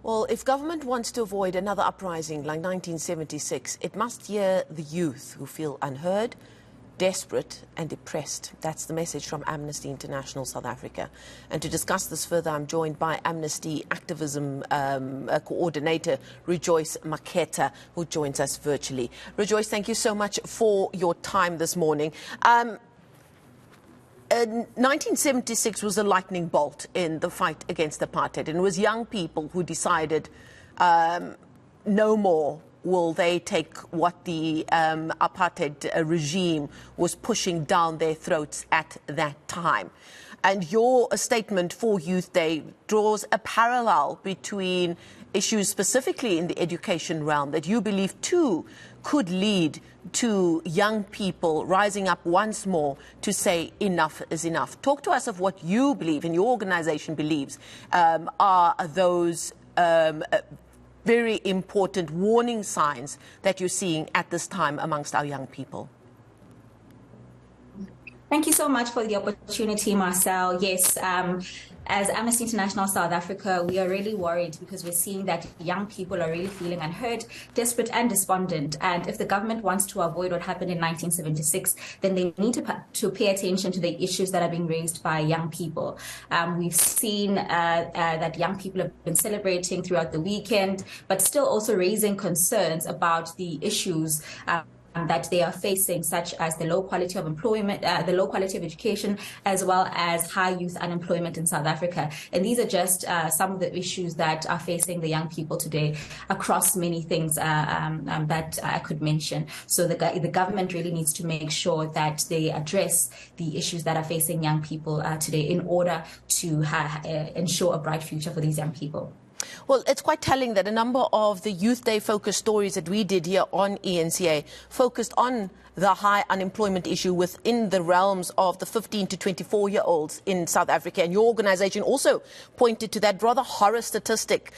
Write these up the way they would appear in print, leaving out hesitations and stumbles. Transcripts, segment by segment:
Well, if government wants to avoid another uprising like 1976, it must hear the youth who feel unheard, desperate and depressed. That's the message from Amnesty International South Africa. And to discuss this further, I'm joined by Amnesty activism coordinator Rejoyce Makhetha, who joins us virtually. Rejoyce, thank you so much for your time this morning. 1976 was a lightning bolt in the fight against apartheid, and it was young people who decided no more will they take what the apartheid regime was pushing down their throats at that time. And your statement for Youth Day draws a parallel between issues specifically in the education realm that you believe too could lead to young people rising up once more to say enough is enough. Talk to us of what you believe and your organization believes are those very important warning signs that you're seeing at this time amongst our young people. Thank you so much for the opportunity, Marcel. Yes, as Amnesty International South Africa, we are really worried because we're seeing that young people are really feeling unheard, desperate and despondent. And if the government wants to avoid what happened in 1976, then they need to pay attention to the issues that are being raised by young people. We've seen that young people have been celebrating throughout the weekend, but still also raising concerns about the issues that they are facing, such as the low quality of employment, the low quality of education, as well as high youth unemployment in South Africa. And these are just some of the issues that are facing the young people today across many things that I could mention. So the government really needs to make sure that they address the issues that are facing young people today in order to ensure a bright future for these young people. Well, it's quite telling that a number of the Youth Day focused stories that we did here on eNCA focused on the high unemployment issue within the realms of the 15 to 24-year-olds in South Africa. And your organization also pointed to that rather horror statistic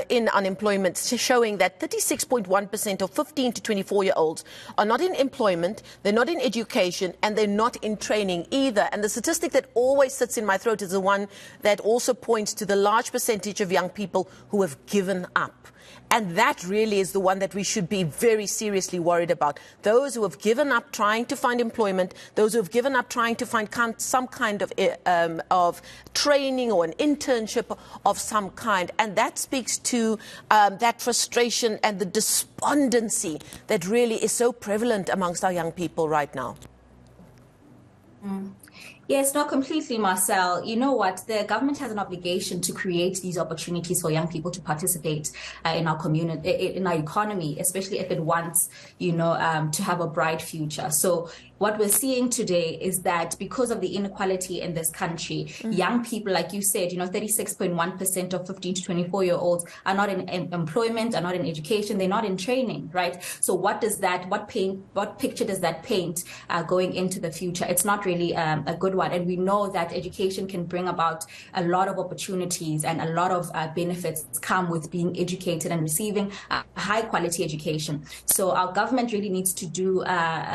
in unemployment, showing that 36.1% of 15 to 24-year-olds are not in employment, they're not in education, and they're not in training either. And the statistic that always sits in my throat is the one that also points to the large percentage of young people who have given up. And that really is the one that we should be very seriously worried about. Those who have given up trying to find employment, those who have given up trying to find some kind of training or an internship of some kind. And that speaks to that frustration and the despondency that really is so prevalent amongst our young people right now. Yes, not completely, Marcel. You know what? The government has an obligation to create these opportunities for young people to participate in our community, in our economy, especially if it wants, to have a bright future. So what we're seeing today is that because of the inequality in this country, young people, like you said, 36.1% of 15 to 24-year-olds are not in employment, are not in education, they're not in training, right? So what picture does that paint going into the future? It's not really a good one. And we know that education can bring about a lot of opportunities, and a lot of benefits come with being educated and receiving high quality education. So our government really needs to do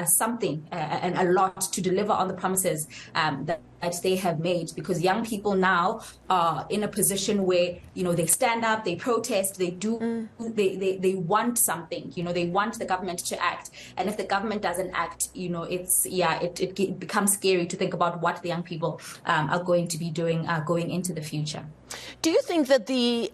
something and a lot to deliver on the promises that they have made, because young people now are in a position where, they stand up, they protest, they do, they want something, they want the government to act. And if the government doesn't act, it becomes scary to think about what the young people are going to be doing going into the future. Do you think that the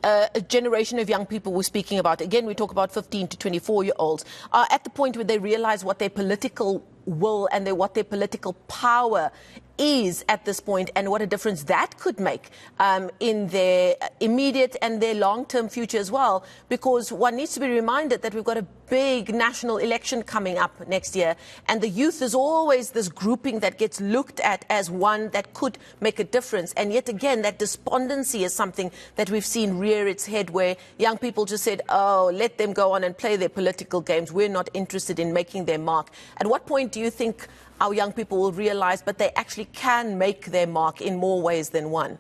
generation of young people we're speaking about, again, we talk about 15 to 24-year-olds, are at the point where they realize what their political will and what their political power is at this point, and what a difference that could make in their immediate and their long-term future as well? Because one needs to be reminded that we've got a big national election coming up next year, and the youth is always this grouping that gets looked at as one that could make a difference. And yet again, that despondency is something that we've seen rear its head, where young people just said, oh, let them go on and play their political games. We're not interested in making their mark. At what point do you think our young people will realize that they actually can make their mark in more ways than one?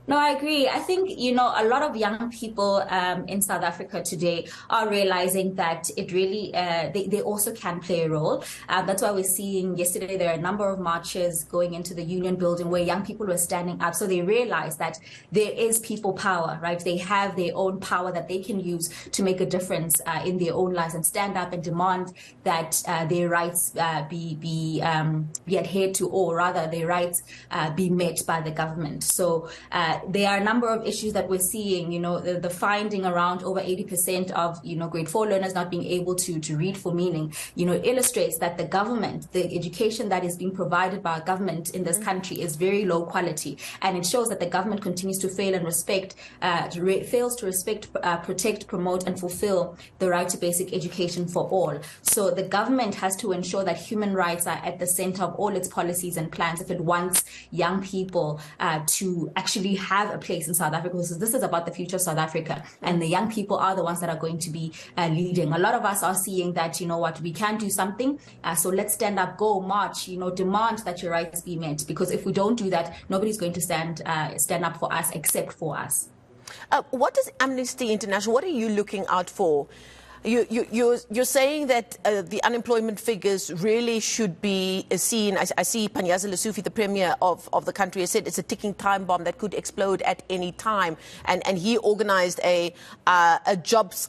No, I agree. I think, a lot of young people in South Africa today are realizing that it really, they also can play a role. That's why we're seeing yesterday there are a number of marches going into the Union building where young people were standing up. So they realize that there is people power, right? They have their own power that they can use to make a difference in their own lives and stand up and demand that their rights be adhered to, or rather their rights be met by the government. So there are a number of issues that we're seeing, the finding around over 80% of, grade 4 learners not being able to read for meaning, illustrates that the government, the education that is being provided by our government in this country is very low quality. And it shows that the government continues to fail and fails to respect, protect, promote, and fulfill the right to basic education for all. So the government has to ensure that human rights are at the center of all its policies and plans if it wants young people to actually have a place in South Africa, because this is about the future of South Africa, and the young people are the ones that are going to be leading. A lot of us are seeing that, we can do something, so let's stand up, go march, demand that your rights be met, because if we don't do that, nobody's going to stand up for us except for us. What does Amnesty International, what are you looking out for? You're saying that the unemployment figures really should be seen. I see Panyaza Lesufi, the Premier of the country, has said it's a ticking time bomb that could explode at any time. And he organized a jobs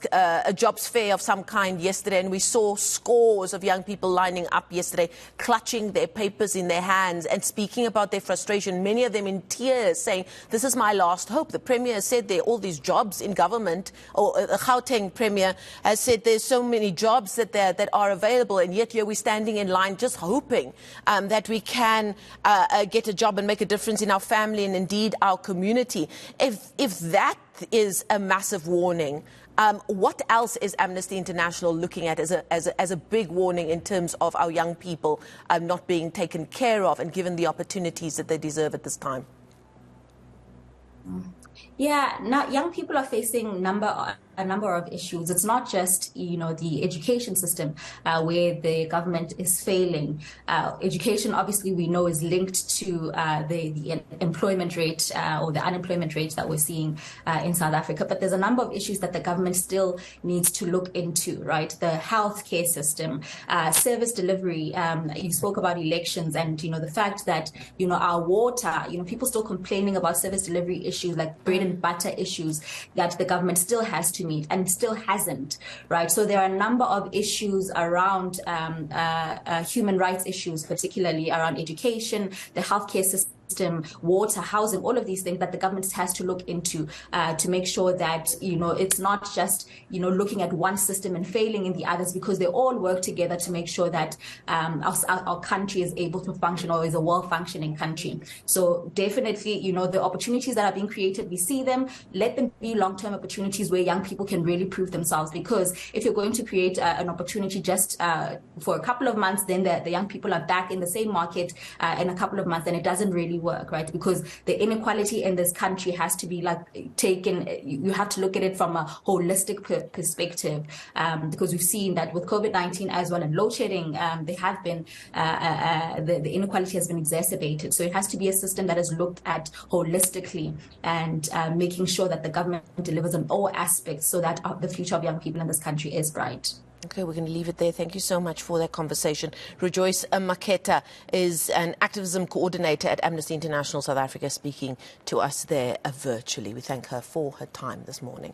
fair of some kind yesterday, and we saw scores of young people lining up yesterday, clutching their papers in their hands and speaking about their frustration, many of them in tears, saying, this is my last hope. The Premier has said there are all these jobs in government, or the Gauteng Premier has said there's so many jobs that are available, and yet here we're standing in line just hoping that we can get a job and make a difference in our family and indeed our community. If that is a massive warning, what else is Amnesty International looking at as a big warning in terms of our young people not being taken care of and given the opportunities that they deserve at this time? Yeah, now young people are facing a number of issues. It's not just, the education system where the government is failing. Education, obviously, we know is linked to the employment rate or the unemployment rate that we're seeing in South Africa. But there's a number of issues that the government still needs to look into, right? The healthcare system, service delivery. You spoke about elections and, the fact that, our water, people still complaining about service delivery issues like bread and butter issues that the government still has to meet and still hasn't, right? So there are a number of issues around human rights issues, particularly around education, the healthcare system, water, housing, all of these things that the government has to look into to make sure that, it's not just, looking at one system and failing in the others, because they all work together to make sure that our country is able to function, or is a well-functioning country. So definitely, the opportunities that are being created, we see them, let them be long-term opportunities where young people can really prove themselves, because if you're going to create an opportunity just for a couple of months, then the young people are back in the same market in a couple of months, and it doesn't really work, right? Because the inequality in this country has to be taken, you have to look at it from a holistic perspective, because we've seen that with COVID-19 as well and load shedding, there have been, the inequality has been exacerbated. So it has to be a system that is looked at holistically and making sure that the government delivers on all aspects so that the future of young people in this country is bright. Okay, we're going to leave it there. Thank you so much for that conversation. Rejoyce Makhetha is an activism coordinator at Amnesty International South Africa, speaking to us there virtually. We thank her for her time this morning.